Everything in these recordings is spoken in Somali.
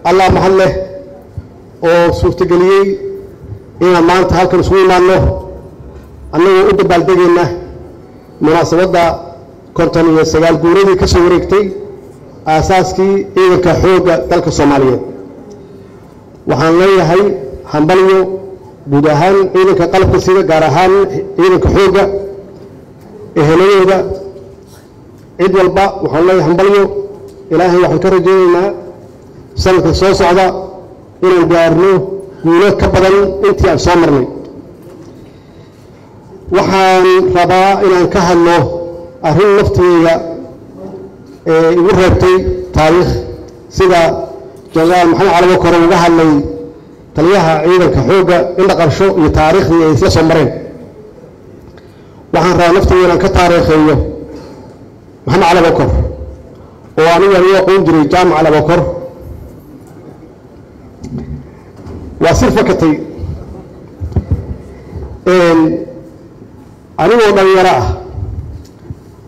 الله محله وصورت قليل إن ما أنت هالك رسول ما له أنه أدب بالدقينة مناسبة كونتوني السجال جوري كسوريكتي أساسكي ciidanka xoogga dalka Soomaaliyeed waxaan leeyahay hambalyo guud ahaan ciidanka qalabka sida gaar ahaan ciidanka xoogga ehelooda cid walba waxaan leeyahay hambalyo ilaahay waxaan ka rajaynaynaa sanadka soo socda inaan gaarno guulo ka badan intii aan soo marnay waxaan rabaa inaan ka hadlo arrin naftayda igu reebtay taariikh sida janaal maxamed cali koro uga hadlay taliyaha ciidanka xoogga in la qarsho iyo taariikhdii ay isla soo mareen waxaan rabaa naftayda inaan ka taariikheeyo maxamed cali koro oo aniga u aqoon jiray jaamac cali koro waa sir fakatay anigoo dhalinyaro ah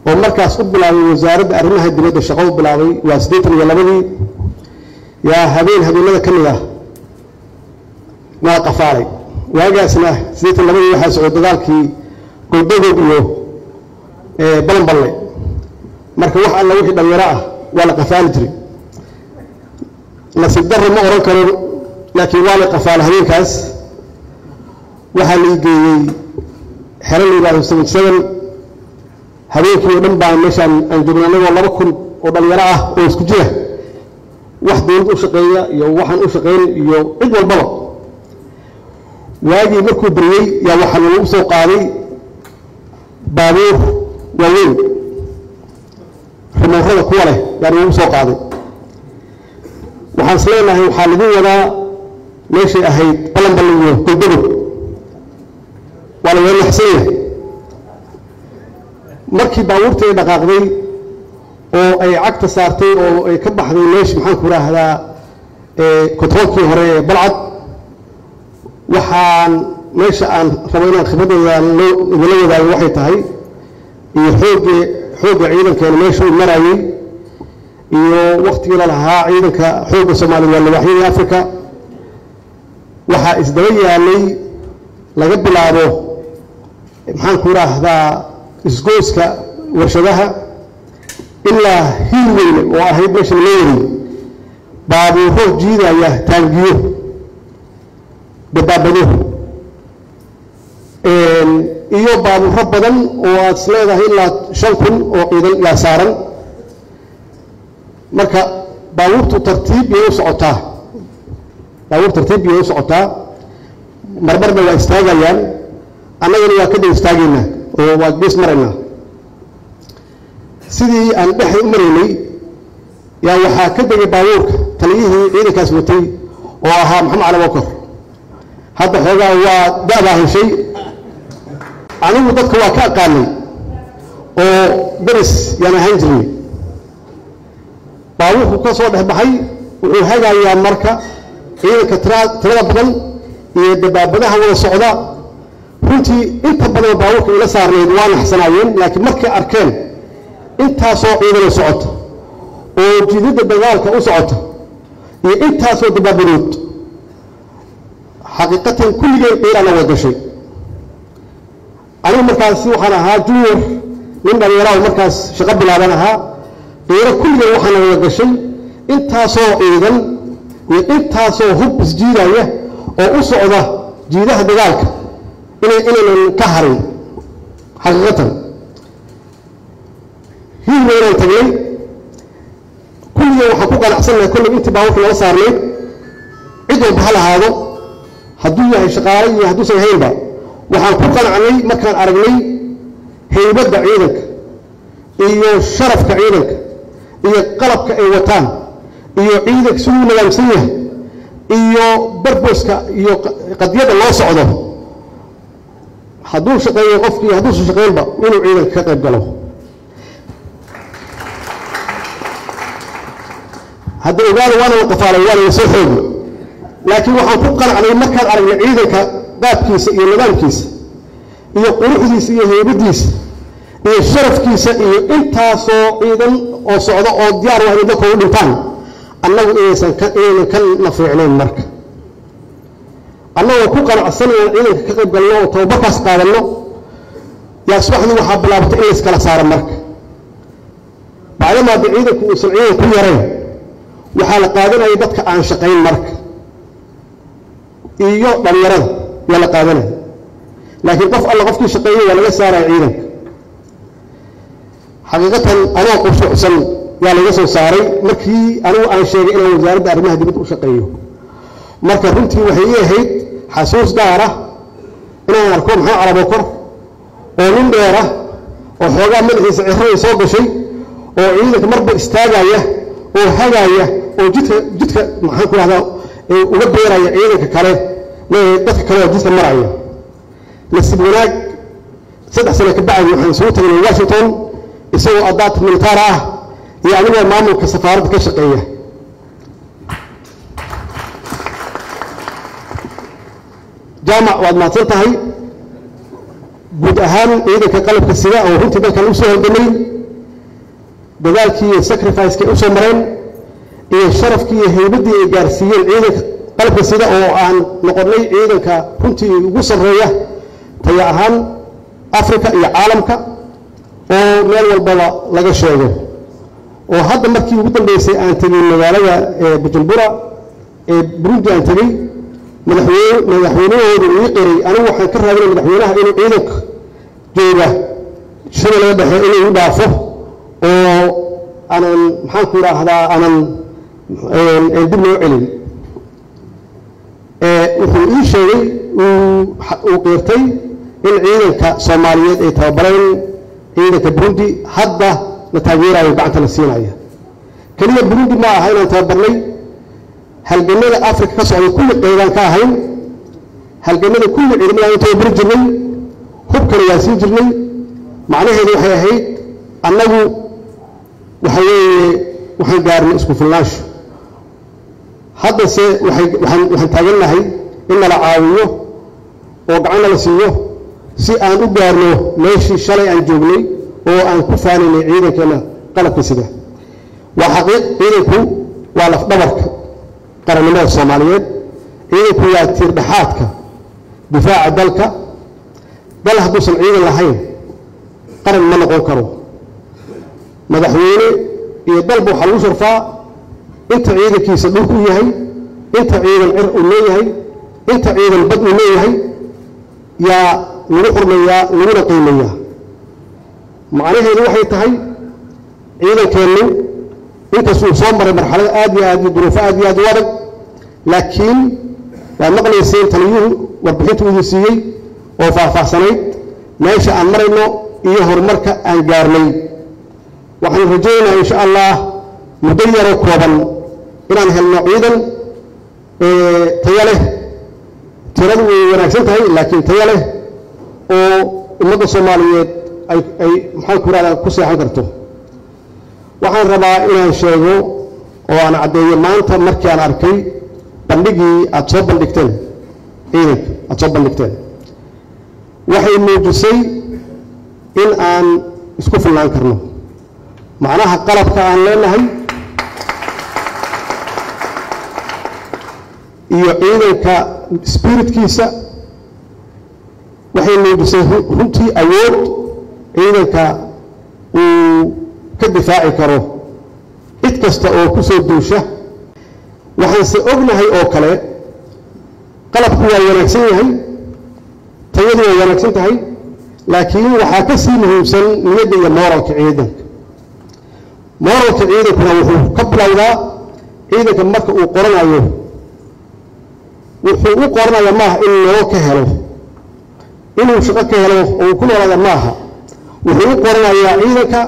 oo markaas u bilaabay wasaaradda arrimaha dibadda shaqo u bilaabay waa 82 yaa habeenada ka mid ah waa qafaalay waagaasna 82 waxa soo dagaalkii goldogod iyo balanballe marka wax alla wixii dhalinyaro ah waa la qafaali jiray nasiib darro ma oran karo laakiin waa la qafaal habeenkaas waxa la geeyay xeran ilaa 77 habeenkii dhan baan meeshan aan joognay 2000 oo dhalinyaro ah oo isku jira wax dawlad u shaqeeya iyo waxaan u shaqeyn iyo cid walba waagi markuu bariyay yaa waxa lagu soo qaaday baabuur waaweyn rumoorada kuwa leh yaa lagu soo qaaday waxaan isleeyahay waxa lagu wadaa meeshii ahayd balanbal iyo godobo wala wada xisay markii baabuurtay dhaqaaqday oo ay cagta saartay oo ay ka baxday meesh maxaan ku raahdaa kontrolkii hore balcad waxaan meesha aan rabo inaan khibradooda la wadaago waxay tahay iyo xoogga ciidankeena meesha uu marayay iyo waqtigii la lahaa ciidanka xoogga Soomaaliyeed waa waxyada Afrika waxa isdaba yaalay laga bilaabo maxaan ku raahdaa isgooska warshadaha ilaa hiilweyne oo ahayd meesha leeyahay baabuuro jiidaya taangiyo dababado iyo baabuuro badan oo aad leedahay ilaa 5,000 oo ciidan la saaran marka baabuurtu tartiib iyo socotaa marmarna waa istaagayaan annagana waa ka dib istaagayna oo waa gees marayna sidii aan dhaxay u mareynay yaa waxa ka degay baabuurka taliyihii ciidankaas watay oo ahaa maxamed cali koro hadda xoogaa waa daadaa heshay anigu dadka waa ka aqaanay oo daris yana ahaan jiray baabuurku ka soo dhaxbaxay wuxuu hagayaa marka ciidanka tirada badan iyo dabaabadaha wada socda runtii inta badan baabuurka ila saarneed waa naxsanaayeen laakiin markay arkeen intaasoo ciidan socota oo jidada dagaalka u socota iyo intaasoo dabaabadood xaqiiqatan kulligeen qeyrana wada shay anigu markaas waxaan ahaa junior nin dhalinyaro markaas shaqo bilaaban ahaa qeyra kulligeen waxaan wada gashay intaasoo ciidan iyo intaasoo hub isjiidaya oo u socda jiidaha dagaalka inay ka harin xaqiiqatan hiilweynan tagnay kulligeen waxaan ku qanacsanahay kullig intii baabuurka laga saarnay cid walba ha lahaado hadduu yahay shaqaale iyo hadduusan ahaynba waxaan ku qanacnay markaan aragnay haybadda ciidanka iyo sharafka ciidanka iyo qalabka ay wataan iyo ciidanka siduu nidaamsan yahay iyo barboska iyo qadiyada loo socdo hadduu shaqeeyo qofkii hadduusan shaqeynba inuu ciidanka ka qayb galo هذا قال وانا وقفالي وانا يسوحوه لكن waxaan ku qanacnay markaan aragnay ciidanka qaabkiisa iyo nidaamkiisa iyo quruxdiisa iyo heebadiisa iyo sharafkiisa iyo intaasoo ciidan oo socdo oo diyaar ah inay dadku u dhintaan annagu inaysan ka nafiicnayn marka annagoo ku qanacsanayaan ciidanka ka qayb galno oo tababarkaas qaadanno yaa subaxdii waxaa bilaabatay in layskala saaro marka bacdamaa ciidanku uusan ciidan ku yarayn waxaa la qaadanaya dadka aan shaqayn marka iyo dhalinyarada yaa la qaadanaya laakiin qof alla qofkii shaqeeyey waa laga saaraya ciidanka xaqiiqatan anaa qusuucsan yaa laga soo saaray markii anigu aan sheegay inaan wasaaradda arrimaha dibadda u shaqeeyo marka runtii waxay ii ahayd xasuus gaar ah inaan arko maxaa carabokor oo nin dheer ah oo xoogaa madaxiisa cirray soo gashay oo ciidanka marba istaagaya oo hagaaya oo jidka maxaan ku rahdaa uga beeraya ciidanka kale dadka kale oo jidka maraya nasiib wanaag 3 sano ka bacdi waxaan isugu tagnay Washington isagoo adaat militaar ah iyo anigoo maamulka safaaradda ka shaqeeya jaamac waad mahadsan tahay guud ahaan ciidanka qalabka sida oo runtii dalkan u soo halgamay dadaalkii iyo sacrifice-kii u soo mareen iyo sharafkii iyo haybaddii ay gaarsiiyeen ciidanka qalabka sida oo aan noqonnay ciidanka runtii ugu sarreeya taya ahaan Afrika iyo caalamka oo meel walbaba laga sheego oo hadda markii ugu dambeysay aan tagay magaalada Bujumbura ee Burundi aan tagay madaxweynahoodu ii qiray anigu waxaan ka raadinay madaxweynaha inuu ciidanka jooga shirka dhexe inuu dhaafo oo aanan maxaan ku raahdaa aanan dib loo celin wuxuu ii sheegay uu qeyrtay in ciidanka Soomaaliyeed ay tababareen ciidanka Burundi hadda la taageerayo gacanta la siinaya kaliya Burundi ma aha inaan tababarnay halganada Afrika ka socday kulli qeybaan ka ahayn halganada kulli ciidamada inta tababar jirnay hubkana waa sii jirnay macnaheedu waxay ahayd annagu waxaan gaarnay isku filnaansho hadda se waxaan taagannahay in la caawiyo oo gacan la siiyo si aan u gaarno meeshii shalay aan joognay oo aan ku faaninay ciidankeena qalabka sida waa xaqiiq ciidanku waa laf dhabarka qarannimada Soomaaliyeed ciidanku waa tiir dhaxaadka difaaca dalka dal hadduusan ciidan lahayn qaran ma noqon karo madaxweyne iyo dalba waxaa lagu sharfaa inta ciidankiisa dhulku yahay inta ciidan cir uu leeyahay inta ciidan bad uu leeyahay yaa lagu xurmeeyaa laguna qiimeeyaa macnaheedu waxay tahay ciidankeennu inkastuu soo maray marxalad aad iyo aad iyo duruufo aad iyo aad u adag laakiin waa maqlayseen taliyuhu warbixintu idin siiyey oo faahfaahsanayd meesha aan marayno iyo horumarka aan gaarnay waxaan rajaynayaa insha Allah muddo yar oo kooban inaan helno ciidan tayo leh tiradu way wanaagsan tahay laakiin tayo leh oo ummadda Soomaaliyeed ay maxaan ku raadaan ku seexan karto waxaan rabaa inaan sheego oo aan caddeeyo maanta markii aan arkay bandhigii aad soo bandhigteen ciidanka aad soo bandhigteen waxay muujisay in aan isku filnaan karno macnaha qalabka aan leenahay iyo ciidanka spiritkiisa waxay muujisay runtii awood ciidanka uu ka difaaci karo cid kasta oo ku soo duusha waxaan se ognahay oo kale qalabku waa wanaagsan yahay tayadu waa wanaagsan tahay laakiin waxaa ka sii muhiimsan niyadda iyo moralka ciidanka ciidankuna wuxuu ka bilowdaa ciidanka marka uu qoranayo wuxuu u qoranaya maaha in nolol ka helo inuu shaqo ka helo oo ku noolaada maaha wuxuu u qoranayaa ciidanka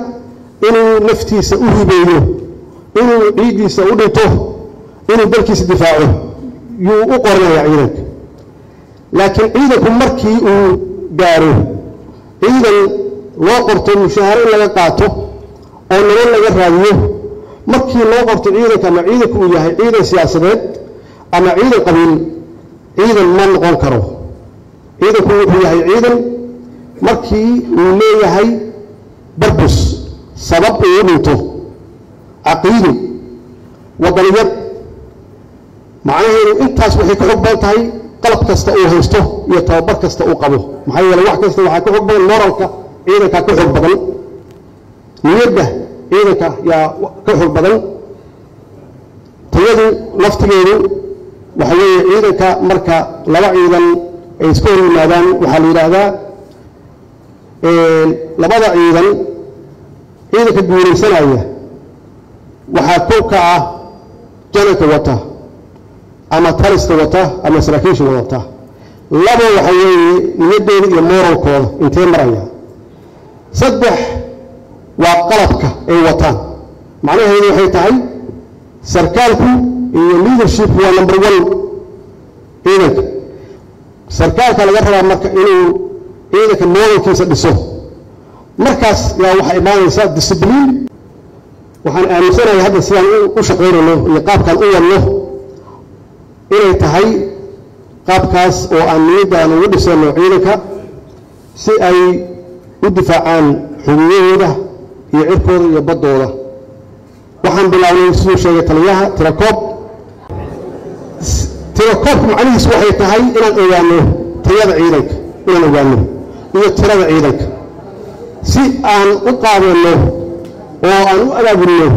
inuu naftiisa u hibeeyo inuu ciidiisa u dhinto inuu dalkiisa difaaco yuu u qoranayaa ciidanka laakiin ciidanku markii uu gaaro ciidan loo qorto mushaahar in laga qaato oo nolol laga raadiyo markii loo qorto ciidanka ama ciidanku uu yahay ciidan siyaasadeed ama ciidan qabiil ciidan ma noqon karo ciidanku wuxuu yahay ciidan markii uu leeyahay barbus sabab uu dhinto caqiido waddaniyad macnaheedu intaas waxay ka xog badan tahay qalab kasta uu haysto iyo tababar kasta uu qabo maxaa yeelay wax kasta waxaa ka xog badan moralka ciidanka ka xog badan niyadda ciidanka yaa ka xog badan tayadu laftigeedu waxa weeye ciidanka marka laba ciidan ay isku hor yimaadaan waxaa la yidhaahdaa labada ciidan ciidanka guulaysanaya waxaa kow ka ah jananka wata ama taliska wata ama saraakiisha wadata laba waxa weeye niyaddooda iyo moralkooda intee maraya saddex waa qalabka ay wataan macnaheedu waxay tahay sarkaalku iyo leadership waa number 1 ciidanka sarkaalka laga rabaa marka inuu ciidanka moralkiisa dhiso markaas yaa waxa imaanaysa discipline waxaan aaminsanahay hadda sidaan u shaqeynayno iyo qaabkan u wadno inay tahay qaabkaas oo aan niyadaan ugu dhisano ciidanka si ay u difaacaan xuquuqdooda iyo cirkooda iyo baddooda waxaan bilaabnay siduu sheegay taliyaha tirakoobku macnihiisu waxay tahay inaan ogaano tayada ciidanka inaan ogaano iyo tirada ciidanka si aan u qaadano oo aan u abaabulno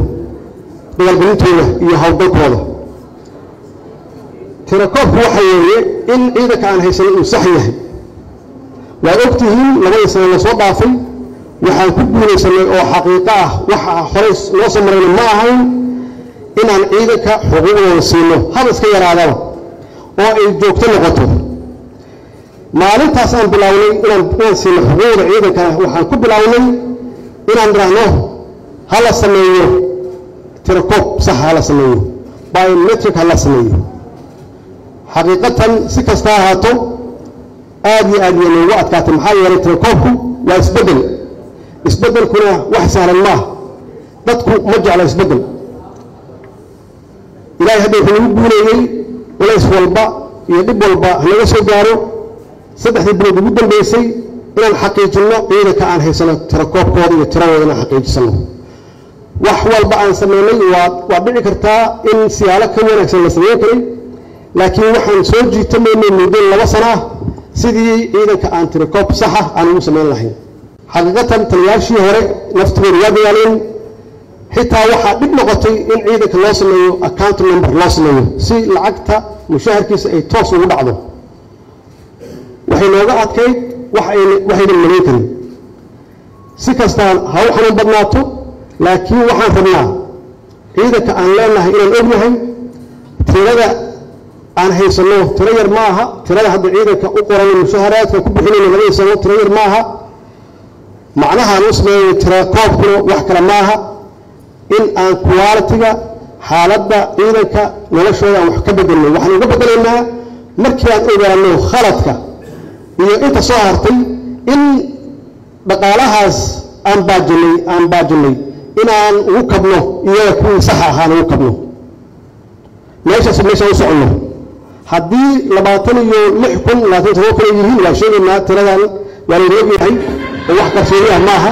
dagaalgelintooda iyo hawlgalkooda tirakoobku waxa weeye in ciidanka aan haysanin uu sax yahay waa ogtihiin labadii sano la soo dhaafay waxaan ku guulaysanay oo xaqiiqo ah waxa horey loo soo marayna ma ahayn inaan ciidanka xuquuqdooda siino haba iska yaraadaba oo ay joogto noqoto maalintaas aan bilownay inaan siino xuquuqda ciidanka waxaan ku bilownay inaan dhahno hala sameeyo tirakoob sax hala sameeyo biometric hala sameeyo xaqiiqatan si kasta ahaato aad iyo aad noogu adkaatay maxaa yeelay tirakoobku waa isbeddelkuna wax sahlan maaha dadku ma jecla isbeddel ilaahay hadda wuxuu nagu guuleeyey walays walba iyo dhib walba hanaga soo gaaro saddexdii bilood ugu dambeysay inaan xaqiijinno ciidanka aan haysano tirakoobkooda iyo tiradooda inaan xaqiijisano wax walba aan sameynay waa dhici kartaa in siyaalo ka wanaagsan la sameyn karay laakiin waxaan soo jiitamaynay muddo 2 sano ah sidii ciidanka aan tirakoob sax ah aan ugu sameyn lahayn xaqiiqatan taliyaashii hore naftigooda waa dagaaleen xitaa waxaa dhib noqotay in ciidanka loo sameeyo account number loo sameeyo si lacagta mushaharkiisa ay toos ugu dhacdo waxay nooga adkayd waxaynan malayn karin si kastaan ha u xanuun badnaato laakiin waxaan rabnaa ciidanka aan leenahay inaan ognahay tirada aan haysano tiro yar ma aha tirada hadda ciidanka u qoran mushaharaadka ku bixinayna labada sano tiro yar ma aha macnaha aan u sameeyo tirakoobkuna wax kale ma aha in aan quality-ga xaaladda ciidanka noloshooda aan wax ka bedelno waxaan uga bedelaynaa markii aan ogaano khaladka iyo inta soo hartay in dhaqaalahaas aan baajinay inaan ugu kabno iyaga kuwii sax ahaan ugu kabno meeshaas u soconno haddii 26,000 yihiin waa sheegaynaa tiradan waa laynoo yahay oo wax qarsoodi ah maaha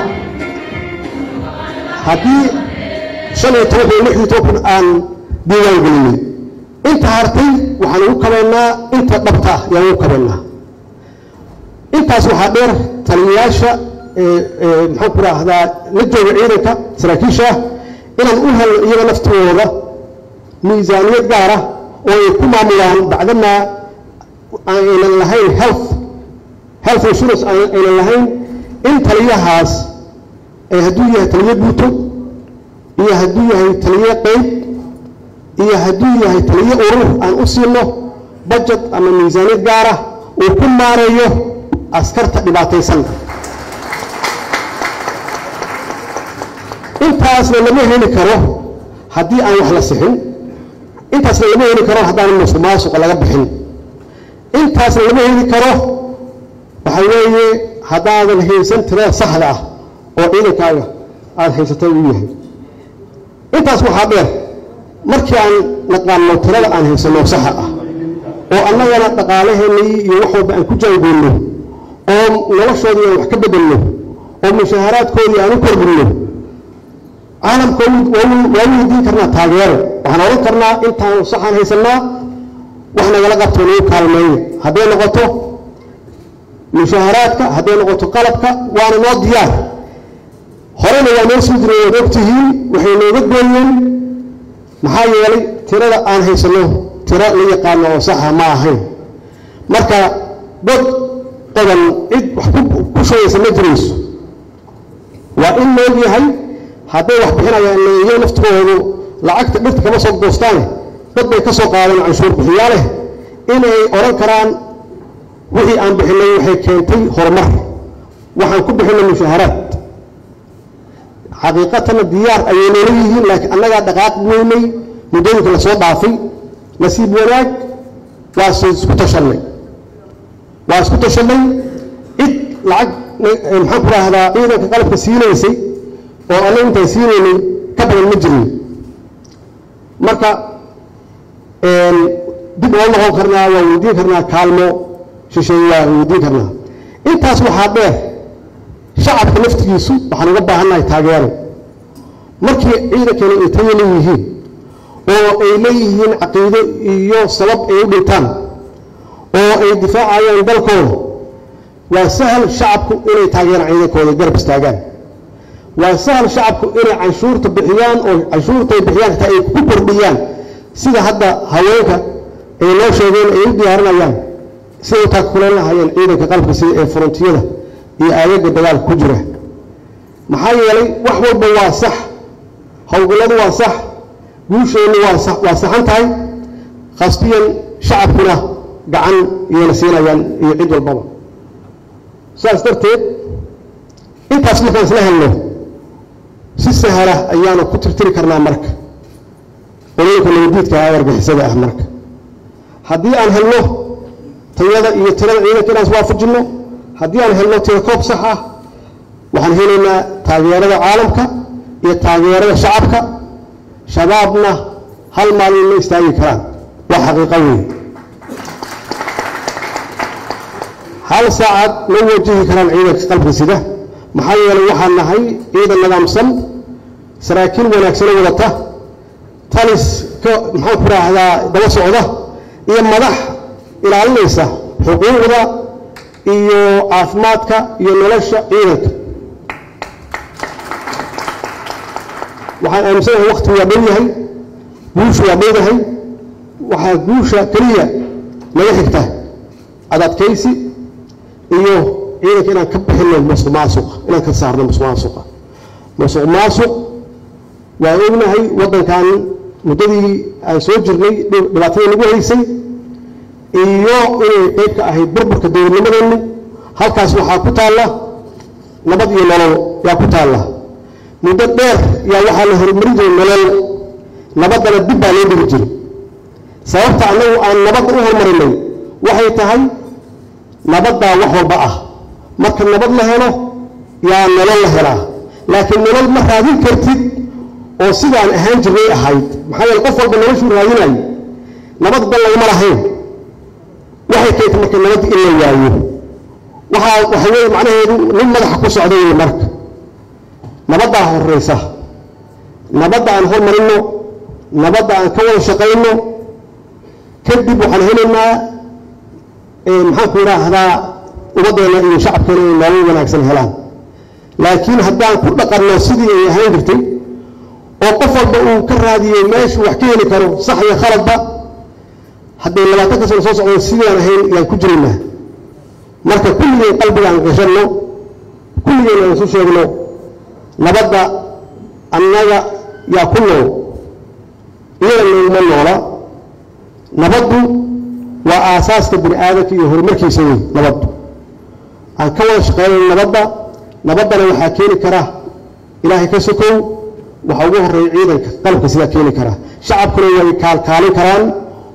haddii 15,000 aan diiwaan gelinay inta hartay waxaan ugu kabaynaa inta dhabta ah yaan ugu kabaynaa intaas waxaa dheer taliyayaasha maxaan ku raahdaa la jooga ciidanka saraakiisha inaan u helno iyaga naftigooda miisaaniyad gaar ah oo ay ku maamulaan bacdama aynan lahayn health insurance aynan lahayn in taliyahaas hadduu yahay taliye guuto iyo hadduu yahay taliye qeyb iyo hadduu yahay taliye urur aan u siino budget ama miisaaniyad gaar ah uu ku maareeyo askarta dhibaataysan intaasna lama heli karo haddii aan wax la sixin intaasna lama heli karo haddaan musuqmaasuqa laga bixin intaasna lama heli karo waxa weeye haddaadan haysan tirada saxda ah oo ciidankaaga aad haysatay uu yahay intaas waxaa dheer markii aan naqaano tirada aan haysano saxa ah oo annagana dhaqaalaheennii iyo wax walba aan ku jaangeyno oo noloshoodii aan wax ka bedelno oo mushaharaadkoodii aan u kordhino caalamka waa weydiin karnaa taageero waxaan oran karnaa intaan saxan haysanaa wax nagala qabto inuu kaalmeeyo haddii noqoto mushaharaadka haddii noqoto qalabka waana noo diyaar horena waa noo soo jiray waqtigii waxay nooga gooyeen maxaa yeelay tirada aan haysano tira la yaqaan oo sax ma ahayn marka dad qaban cid wax ku shaqeysan ma jirayso waa in loo yahay haddii wax bixinayaan leeyahay naftoodu lacagta dhirta kama soo goostaan dad bay ka soo qaadeen canshuur bixiyaale inay oran karaan wixii aan bixinay waxay keentay horumar waxaan ku bixinay mushaharaad xaqiiqatan diyaar ayay leeyihiin laakiin annaga dhaqaaq weynay mudooyinka la soo dhaafay nasiib wanaag waa isku tashanay cid lacag maxaan ku raahdaa ciidanka qalabka siinaysay oo annaga intaan siinaynay ka badan ma jirin marka dib oo noqon karnaa waa weydiin karnaa kaalmo shisheeye waa weydiin karnaa intaas waxaa dheer shacabka naftigiisu waxaan uga baahannahay taageero markii ciidankani ay tayo leeyihiin oo ay leeyihiin caqiido iyo sabab ay u dhintaan oo ay difaacayaan dalkooda waa sahal shacabku inay taageeraan ciidankooda garab istaagaan waa sahal shacabku inay canshuurta bixiyaan oo canshuurta ay bixiyaan xitaa ay ku kordhiyaan sida hadda haweenka ay noo sheegeen ay u diyaarinayaan sida u taakuleen lahayeen ciidanka qalabka sida ee frontiyada iyo aagaga dagaalka ku jira maxaa yeelay wax walba waa sax hawlgalladu waa sax guusheennu waa saxan tahay qasdiyan shacabkuna gacan iyana siinayaan iyo cid walbaba saas darteed intaas markaan isla helno si sahla ayaanu ku tirtiri karnaa marka qolooyinka nabadiidka argagixisada ah marka haddii aan helno tayada iyo tirada ciidanka inaan iswaafajinno haddii aan helno tiro koob sax ah waxaan helaynaa taageerada caalamka iyo taageerada shacabka shabaabna hal maalin ma istaagi karaan waa xaqiiqo weyn hal saacad ma wajihi karaan ciidanka qalabka sida maxaa yeelay waxaan nahay ciidan nidaamsan saraakiil wanaagsan wadata talis maxaan ku raahdaa daba socda iyo madax ilaalinaysa xuquuqda iyo caafimaadka iyo nolosha ciidanka waxaan aaminsanahay waqtigu waa dhow yahay guushu waa dhowdahay waxaa guusha keliya laga xigta adadkaysi iyo ciidanka inaan ka bixinno musuqmaasuqa inaan ka saarno musuqmaasuq waa ognahay waddankan muddadii aan soo jirnay dhibaatadii nagu haysay iyo inay qayb ka ahayd burburka dowladnimadeennu halkaas waxaa ku taalla nabad iyo nolol yaa ku taalla muddo dheer yaa waxaa la horumarin jiray nolol nabaddana dib baa loo dhigi jiray sababta annagu aan nabadda u horumarinay waxay tahay nabaddaa wax walba ah marka nabad la helo yaa nolol la helaa laakiin nolol ma raadin kartid oo sidaan ahaan jirnay ahayd maxaa yeele qof walba noloshuu raadinayo nabad dal lagama lahayn waxay keentay marka nabad in la waayo waxa weeye macnaheedu nin madaxa ku socda weeye marka nabaddaa horreysa nabadda aan hormarinno nabadda aan ka wada shaqayno kadib waxaan helaynaa maxaan ku idhaahdaa ummaddeena iyo shacabkeena inay nolol wanaagsan helaan laakiin haddaan ku dhaqanno sidii ay ahaan jirtay oo qof walba uu ka raadiyo meeshuu wax ka heli karo sax iyo khaladba hadday 20 ka sano soo socdo sidii aan ahayn yaan ku jiraynaa marka kulligeen qalbiga aan gashanno kulligeen aan isu sheegno nabadda annaga yaa ku nool iyada nooguma noola nabaddu waa aasaaska bini aadamka iyo horumarkiisa weyn nabaddu aan ka wada shaqeynayno nabaddana waxaa keeni kara ilaahay ka sokow waxa ugu horreeya ciidanka qalabka sidaa keeni kara shacabkuna way kaalkaalin karaan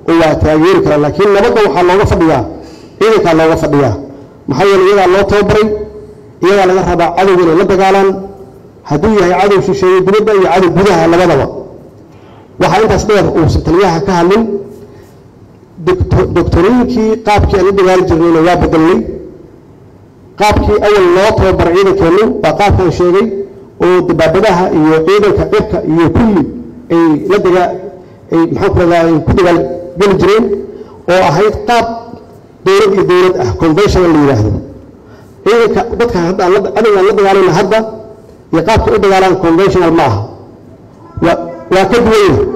oo waa taageeri karaan laakiin nabadda waxaa looga fadhiyaa ciidankaa looga fadhiyaa maxaa yeelay iyagaa loo tababaray iyagaa laga rabaa cadowga inay la dagaalaan hadduu yahay cadow shisheeye dibadda iyo cadow gudaha labadaba waxaa intaas dheer uusan taliyaha ka hadlin doctorooyinkii qaabkii aan u dagaali jirnayna waa bedelnay qaabkii awal loo tababaray ciidankeennu waa qaabkaan sheegay oo dabaabadaha iyo ciidanka cirka iyo kulli ay محمد الله كل جنجرين أو هيد قاب دولة conventional اللي يراهدوا إيه بدك هذا أنا نضيع علينا هذا يقاب تقول على conventional معه وكبوين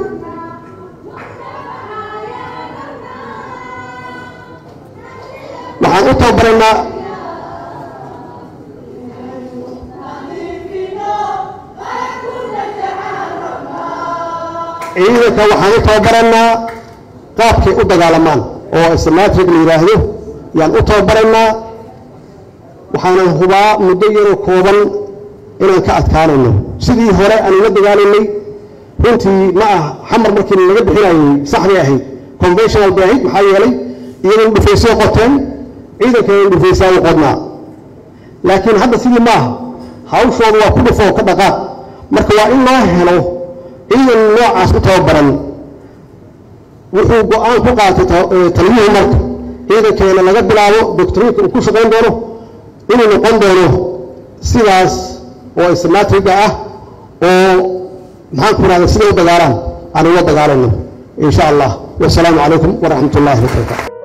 waxaan u tababarnaa ciidanka waxaan u tababarnaa qaabkay u dagaalamaan oo ismaatrig la yiraahdo yaan u tababarnaa waxaan hubaa muddo yar oo kooban inaan ka adkaanayno sidii hore aan la dagaalanay runtii ma ah xamar markii laga bixinayay saxdii ahayd conventional bay ahayd maxaa yeelay iyadoo dhufeysyo qoteen ciidanka ay dhufeysay qodnaa laakiin hadda sidii ma aha hawshoodu waa ku dhufoo ka dhaqaaq marka waa in loo helo ciidan noocaas u tababaran wuxuu go'aan ku qaatay taliyuhu marka ciidankeena laga bilaabo doctriinka uu ku shaqayn doono inuu noqon doono sidaas oo ismaatiga ah oo maxaan ku raadin sida u dagaalaan aan uga dagaalayno insha Allah wasalaamu calaykum waraxmatullaahi wabarakaatuh